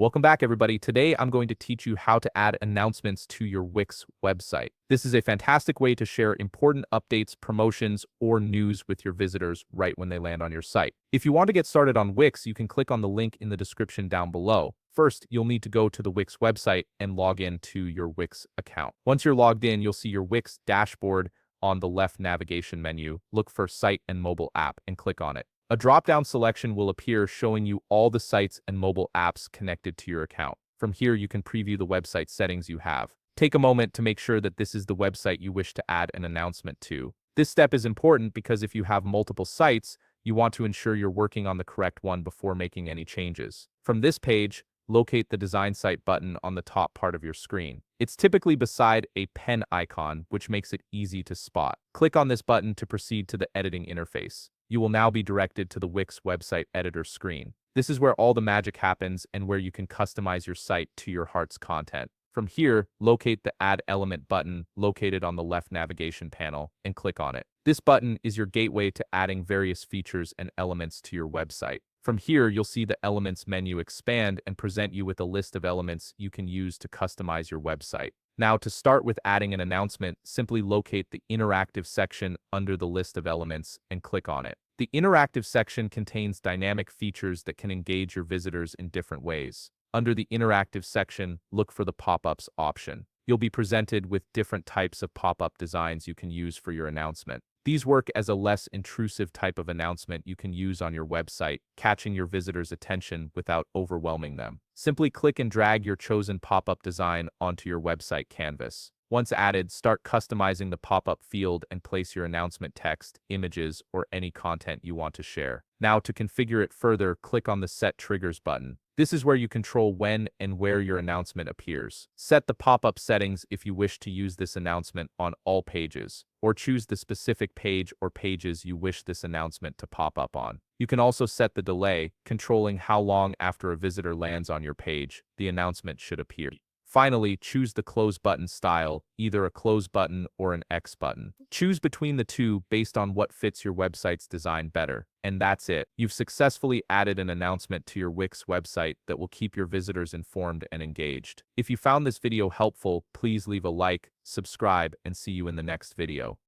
Welcome back, everybody. Today, I'm going to teach you how to add announcements to your Wix website. This is a fantastic way to share important updates, promotions, or news with your visitors right when they land on your site. If you want to get started on Wix, you can click on the link in the description down below. First, you'll need to go to the Wix website and log in to your Wix account. Once you're logged in, you'll see your Wix dashboard on the left navigation menu. Look for Site and Mobile App and click on it. A drop-down selection will appear showing you all the sites and mobile apps connected to your account. From here, you can preview the website settings you have. Take a moment to make sure that this is the website you wish to add an announcement to. This step is important because if you have multiple sites, you want to ensure you're working on the correct one before making any changes. From this page, locate the Design Site button on the top part of your screen. It's typically beside a pen icon, which makes it easy to spot. Click on this button to proceed to the editing interface. You will now be directed to the Wix website editor screen. This is where all the magic happens and where you can customize your site to your heart's content. From here, locate the Add Element button located on the left navigation panel and click on it. This button is your gateway to adding various features and elements to your website. From here, you'll see the Elements menu expand and present you with a list of elements you can use to customize your website. Now, to start with adding an announcement, simply locate the Interactive section under the list of elements and click on it. The Interactive section contains dynamic features that can engage your visitors in different ways. Under the Interactive section, look for the Pop-ups option. You'll be presented with different types of pop-up designs you can use for your announcement. These work as a less intrusive type of announcement you can use on your website, catching your visitors' attention without overwhelming them. Simply click and drag your chosen pop-up design onto your website canvas. Once added, start customizing the pop-up field and place your announcement text, images, or any content you want to share. Now, to configure it further, click on the Set Triggers button. This is where you control when and where your announcement appears. Set the pop-up settings if you wish to use this announcement on all pages, or choose the specific page or pages you wish this announcement to pop up on. You can also set the delay, controlling how long after a visitor lands on your page the announcement should appear. Finally, choose the close button style, either a close button or an X button. Choose between the two based on what fits your website's design better. And that's it. You've successfully added an announcement to your Wix website that will keep your visitors informed and engaged. If you found this video helpful, please leave a like, subscribe, and see you in the next video.